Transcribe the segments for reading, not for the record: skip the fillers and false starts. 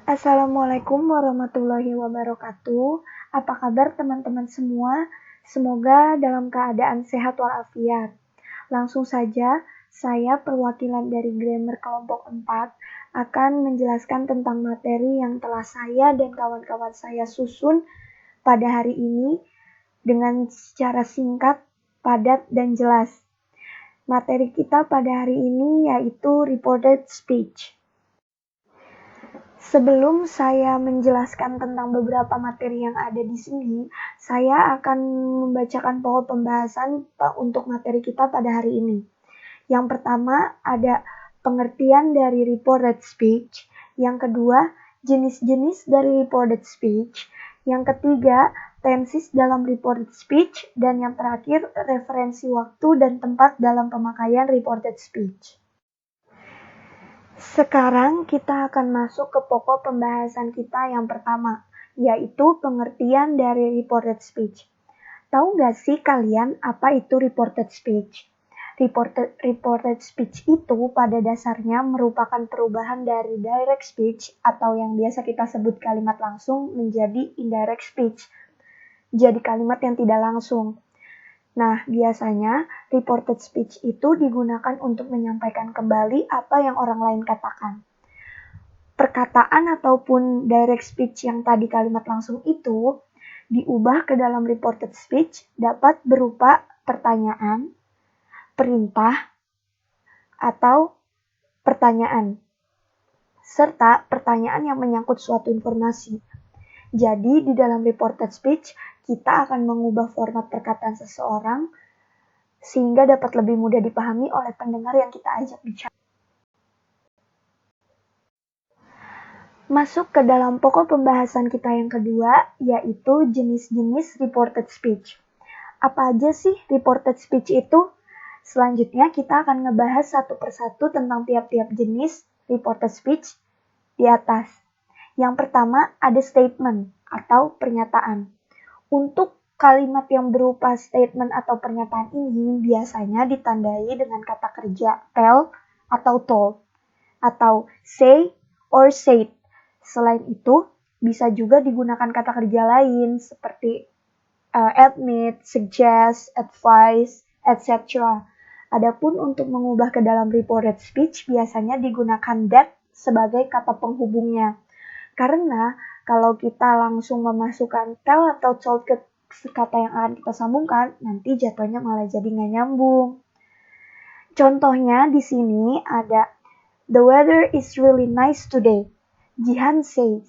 Assalamualaikum warahmatullahi wabarakatuh. Apa kabar teman-teman semua? Semoga dalam keadaan sehat walafiat. Langsung saja, saya perwakilan dari Grammar kelompok 4 akan menjelaskan tentang materi yang telah saya dan kawan-kawan saya susun pada hari ini dengan secara singkat, padat, dan jelas. Materi kita pada hari ini yaitu reported speech. Sebelum saya menjelaskan tentang beberapa materi yang ada di sini, saya akan membacakan pokok pembahasan untuk materi kita pada hari ini. Yang pertama ada pengertian dari reported speech, yang kedua jenis-jenis dari reported speech, yang ketiga tenses dalam reported speech, dan yang terakhir referensi waktu dan tempat dalam pemakaian reported speech. Sekarang kita akan masuk ke pokok pembahasan kita yang pertama, yaitu pengertian dari reported speech. Tahu nggak sih kalian apa itu reported speech? Reported speech itu pada dasarnya merupakan perubahan dari direct speech atau yang biasa kita sebut kalimat langsung menjadi indirect speech. Jadi kalimat yang tidak langsung. Nah, biasanya reported speech itu digunakan untuk menyampaikan kembali apa yang orang lain katakan. Perkataan ataupun direct speech yang tadi kalimat langsung itu diubah ke dalam reported speech dapat berupa pertanyaan, perintah, atau pertanyaan, serta pertanyaan yang menyangkut suatu informasi. Jadi, di dalam reported speech, kita akan mengubah format perkataan seseorang sehingga dapat lebih mudah dipahami oleh pendengar yang kita ajak bicara. Masuk ke dalam pokok pembahasan kita yang kedua, yaitu jenis-jenis reported speech. Apa aja sih reported speech itu? Selanjutnya kita akan ngebahas satu persatu tentang tiap-tiap jenis reported speech di atas. Yang pertama ada statement atau pernyataan. Untuk kalimat yang berupa statement atau pernyataan ini biasanya ditandai dengan kata kerja tell atau told, atau say or said. Selain itu, bisa juga digunakan kata kerja lain seperti admit, suggest, advise, etc. Adapun untuk mengubah ke dalam reported speech biasanya digunakan that sebagai kata penghubungnya. Karena kalau kita langsung memasukkan tell atau told ke kata yang akan kita sambungkan, nanti jatuhnya malah jadi nggak nyambung. Contohnya di sini ada the weather is really nice today. Jihan said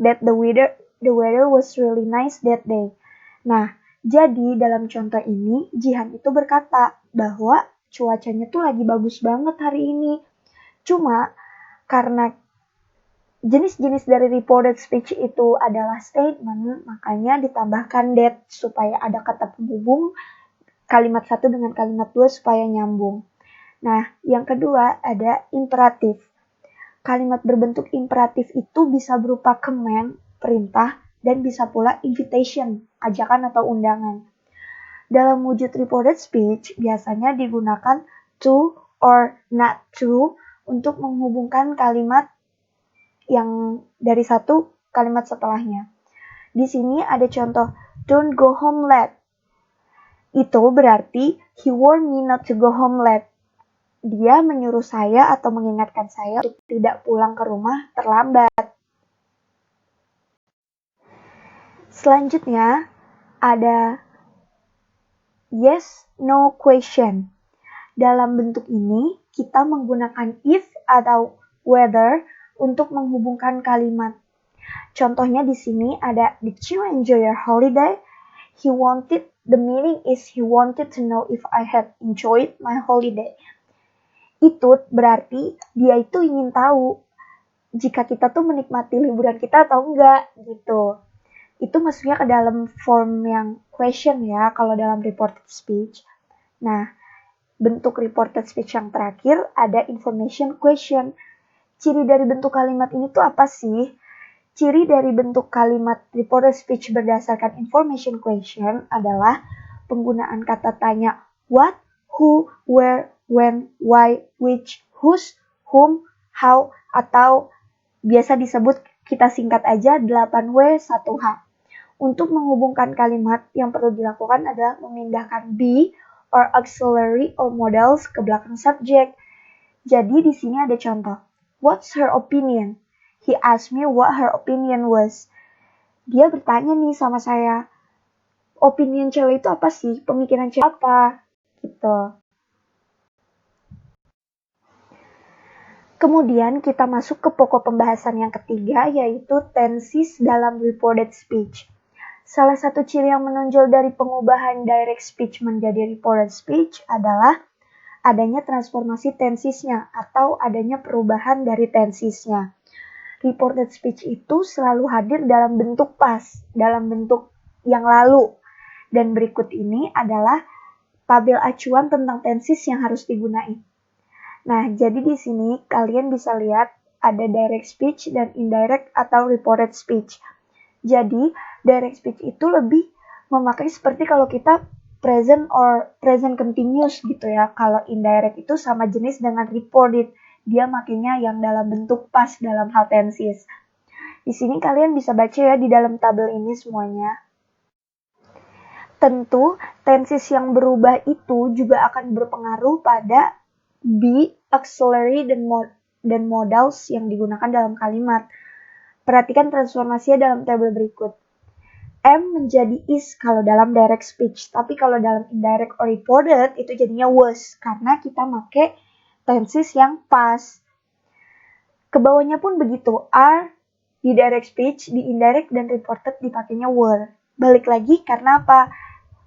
that the weather was really nice that day. Nah, jadi dalam contoh ini Jihan itu berkata bahwa cuacanya tuh lagi bagus banget hari ini. Cuma karena jenis-jenis dari reported speech itu adalah statement, makanya ditambahkan that supaya ada kata penghubung kalimat satu dengan kalimat dua supaya nyambung. Nah, yang kedua ada imperatif. Kalimat berbentuk imperatif itu bisa berupa command, perintah, dan bisa pula invitation, ajakan atau undangan. Dalam wujud reported speech biasanya digunakan to or not to untuk menghubungkan kalimat yang dari satu kalimat setelahnya. Di sini ada contoh don't go home late. Itu berarti he warned me not to go home late. Dia menyuruh saya atau mengingatkan saya untuk tidak pulang ke rumah terlambat. Selanjutnya ada yes, no question. Dalam bentuk ini kita menggunakan if atau whether untuk menghubungkan kalimat. Contohnya di sini ada did you enjoy your holiday? The meaning is he wanted to know if I had enjoyed my holiday. Itu berarti dia itu ingin tahu jika kita tuh menikmati liburan kita atau enggak gitu. Itu masuknya ke dalam form yang question ya kalau dalam reported speech. Nah, bentuk reported speech yang terakhir ada information question. Ciri dari bentuk kalimat ini tuh apa sih? Ciri dari bentuk kalimat reported speech berdasarkan information question adalah penggunaan kata tanya what, who, where, when, why, which, whose, whom, how, atau Biasa disebut, kita singkat aja 8W1H. Untuk menghubungkan kalimat, yang perlu dilakukan adalah memindahkan be or auxiliary or modals ke belakang subjek. Jadi di sini ada contoh. What's her opinion? He asked me what her opinion was. Dia bertanya nih sama saya, opinion cewek itu apa sih? Pemikiran cewek apa? Gitu. Kemudian kita masuk ke pokok pembahasan yang ketiga, yaitu tenses dalam reported speech. Salah satu ciri yang menonjol dari pengubahan direct speech menjadi reported speech adalah adanya transformasi tensesnya atau adanya perubahan dari tensesnya. Reported speech itu selalu hadir dalam bentuk past, dalam bentuk yang lalu. Dan berikut ini adalah tabel acuan tentang tenses yang harus digunakan. Nah, jadi di sini kalian bisa lihat ada direct speech dan indirect atau reported speech. Jadi, direct speech itu lebih memakai seperti kalau kita present or present continuous gitu ya. Kalau indirect itu sama jenis dengan reported. Dia makanya yang dalam bentuk past dalam hal tenses. Di sini kalian bisa baca ya di dalam tabel ini semuanya. Tentu, tenses yang berubah itu juga akan berpengaruh pada be, auxiliary, dan modals yang digunakan dalam kalimat. Perhatikan transformasinya dalam tabel berikut. Am menjadi is kalau dalam direct speech, tapi kalau dalam indirect or reported itu jadinya was, karena kita pakai tenses yang past. Kebawahnya pun begitu, are di direct speech, di indirect dan reported dipakainya were. Balik lagi karena apa?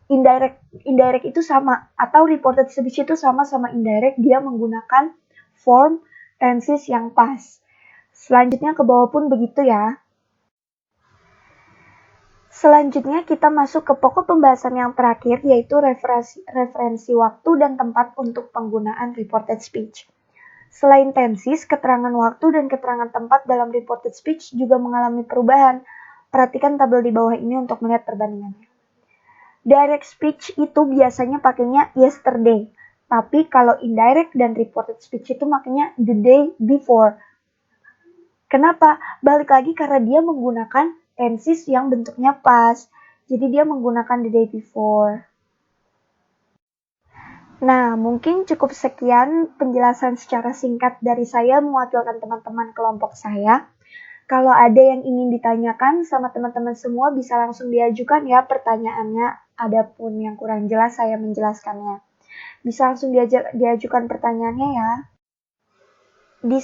Indirect itu sama, atau reported speech itu sama indirect, dia menggunakan form tenses yang past. Selanjutnya ke bawah pun begitu ya. Selanjutnya kita masuk ke pokok pembahasan yang terakhir, yaitu referensi waktu dan tempat untuk penggunaan reported speech. Selain tenses, keterangan waktu dan keterangan tempat dalam reported speech juga mengalami perubahan. Perhatikan tabel di bawah ini untuk melihat perbandingannya. Direct speech itu biasanya pakainya yesterday, tapi kalau indirect dan reported speech itu makanya the day before. Kenapa? Balik lagi karena dia menggunakan tenses yang bentuknya past, jadi dia menggunakan the day before. Nah, mungkin cukup sekian penjelasan secara singkat dari saya mewakilkan teman-teman kelompok saya. Kalau ada yang ingin ditanyakan sama teman-teman semua, bisa langsung diajukan ya pertanyaannya. Adapun yang kurang jelas, saya menjelaskannya. Bisa langsung diajukan pertanyaannya ya. Di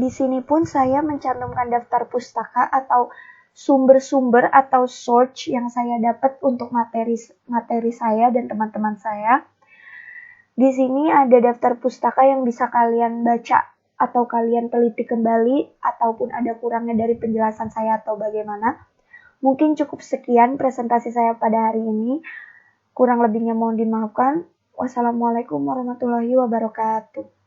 sini pun saya mencantumkan daftar pustaka atau sumber-sumber atau source yang saya dapat untuk materi saya dan teman-teman saya. Di sini ada daftar pustaka yang bisa kalian baca atau kalian teliti kembali, ataupun ada kurangnya dari penjelasan saya atau bagaimana. Mungkin cukup sekian presentasi saya pada hari ini. Kurang lebihnya mohon dimaafkan. Wassalamualaikum warahmatullahi wabarakatuh.